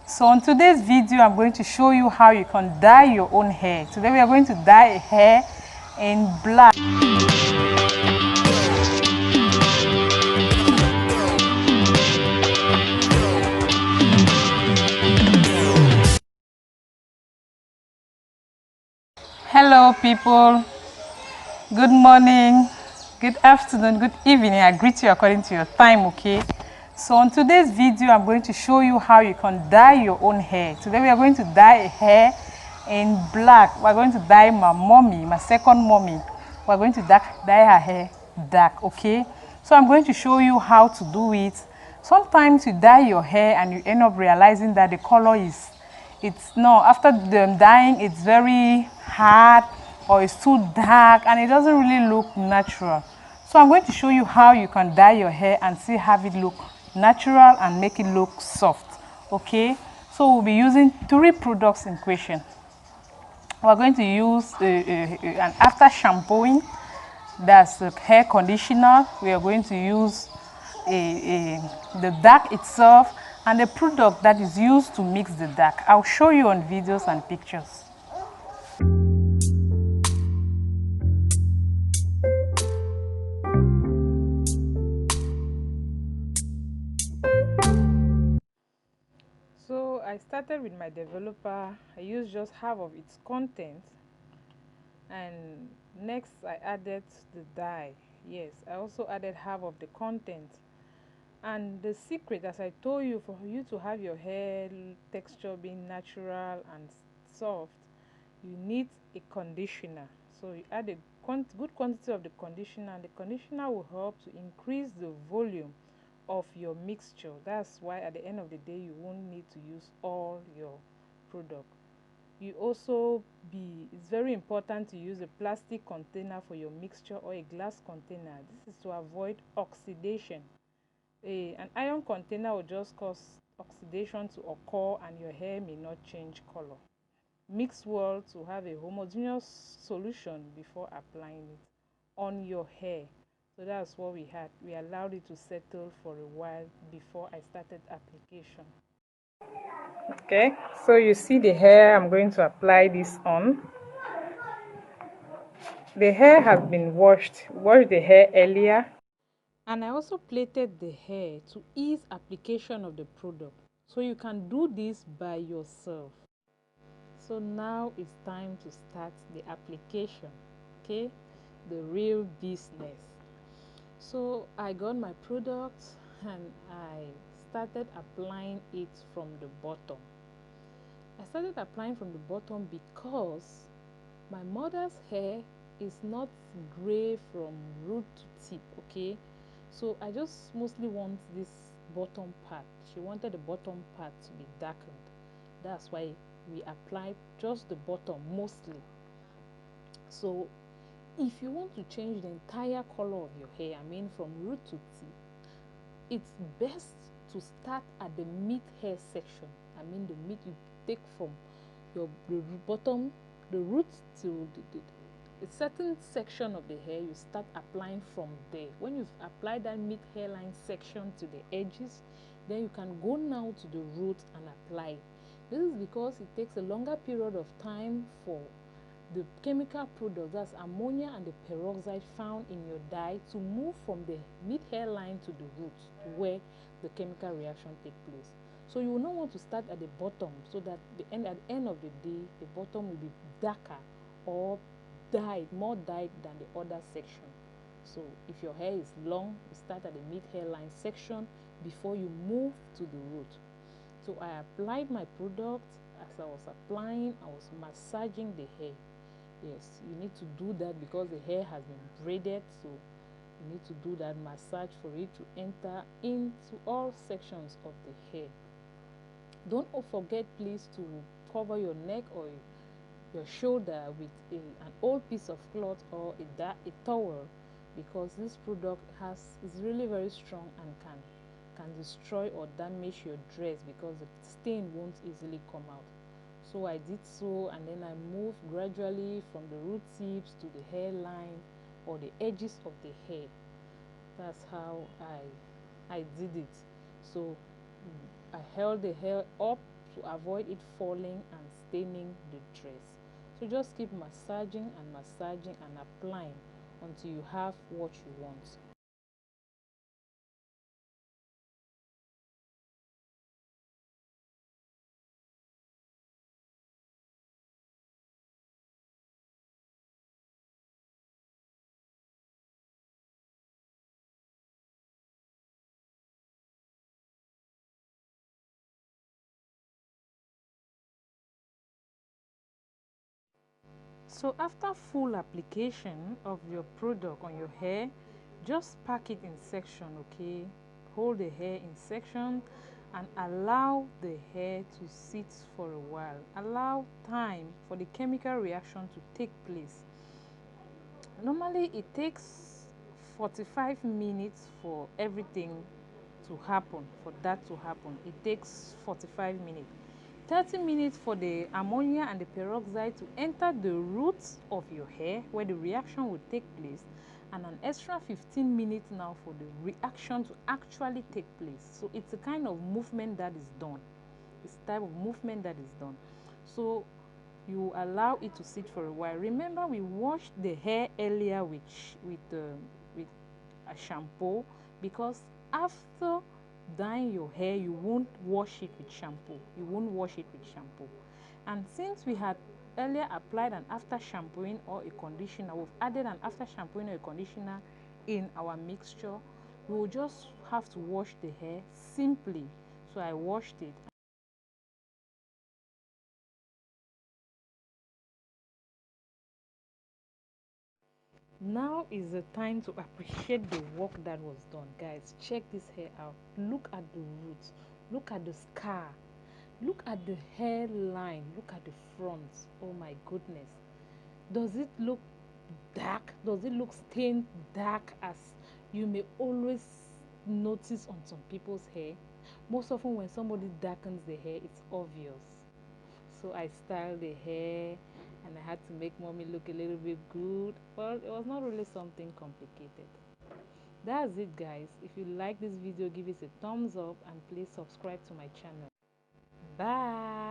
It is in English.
So on today's video, I'm going to show you how you can dye your own hair. Today we are going to dye hair in black. Hello people, good morning, good afternoon, good evening. I greet you according to your time, okay? So on today's video, I'm going to show you how you can dye your own hair. Today we are going to dye hair in black. We're going to dye my mommy, my second mommy. We're going to dye her hair dark, okay? So I'm going to show you how to do it. Sometimes you dye your hair and you end up realizing that the color is, after the dyeing, it's very hard or it's too dark and it doesn't really look natural. So I'm going to show you how you can dye your hair and see have it look natural and make it look soft, okay? So we'll be using 3 products in question. We're going to use an after shampooing, that's the hair conditioner. We are going to use the dark itself and the product that is used to mix the dark. I'll show you on videos and pictures. So I started with my developer. I used just half of its content, and next I added the dye. Yes, I also added half of the content. And the secret, as I told you, for you to have your hair texture being natural and soft, you need a conditioner. So you add a good quantity of the conditioner, and the conditioner will help to increase the volume of your mixture. That's why at the end of the day you won't need to use all your product. It's very important to use a plastic container for your mixture or a glass container. This is to avoid oxidation. An iron container will just cause oxidation to occur and your hair may not change color. Mix well to have a homogeneous solution before applying it on your hair. So that's what we had. We allowed it to settle for a while before I started application. Okay, so you see the hair I'm going to apply this on. The hair has been washed. Washed the hair earlier. And I also plaited the hair to ease application of the product. So you can do this by yourself. So now it's time to start the application, okay? The real business. So I got my product and I started applying it from the bottom. I started applying from the bottom because my mother's hair is not gray from root to tip, okay? So I just mostly want this bottom part. She wanted the bottom part to be darkened. That's why we apply just the bottom mostly. So if you want to change the entire color of your hair, I mean from root to tip, it's best to start at the mid hair section. I mean the mid, you take from the bottom, the root to a certain section of the hair, you start applying from there. When you've applied that mid hairline section to the edges, then you can go now to the root and apply. This is because it takes a longer period of time for the chemical products, that's ammonia and the peroxide found in your dye, to move from the mid hairline to the root, to where the chemical reaction takes place. So you will not want to start at the bottom, so that at the end of the day, the bottom will be darker or more dyed than the other section. So if your hair is long, you start at the mid hairline section before you move to the root. So I applied my product. As I was applying, I was massaging the hair. Yes, you need to do that because the hair has been braided, so you need to do that massage for it to enter into all sections of the hair. Don't forget, please, to cover your neck or your shoulder with an old piece of cloth or a towel, because this product is really very strong and can destroy or damage your dress, because the stain won't easily come out. So I did so, and then I moved gradually from the root tips to the hairline or the edges of the hair. That's how I did it. So I held the hair up to avoid it falling and staining the dress. So just keep massaging and massaging and applying until you have what you want. So after full application of your product on your hair, just pack it in section, okay? Hold the hair in section and allow the hair to sit for a while. Allow time for the chemical reaction to take place. Normally it takes 45 minutes for everything to happen, for that to happen. It takes 45 minutes. 30 minutes for the ammonia and the peroxide to enter the roots of your hair where the reaction will take place, and an extra 15 minutes now for the reaction to actually take place. So it's a kind of movement that is done. It's a type of movement that is done. So you allow it to sit for a while. Remember, we washed the hair earlier with a shampoo, because after dyeing your hair you won't wash it with shampoo. You won't wash it with shampoo. And since we had earlier applied an after shampooing or a conditioner, we've added an after shampooing or a conditioner in our mixture. We will just have to wash the hair simply. So I washed it. Now is the time to appreciate the work that was done. Guys, check this hair out. Look at the roots. Look at the scar. Look at the hairline. Look at the front. Oh my goodness. Does it look dark? Does it look stained dark as you may always notice on some people's hair? Most often when somebody darkens the hair, it's obvious. So I styled the hair and I had to make mommy look a little bit good. Well, it was not really something complicated. That's it, guys. If you like this video, give it a thumbs up and please subscribe to my channel. Bye.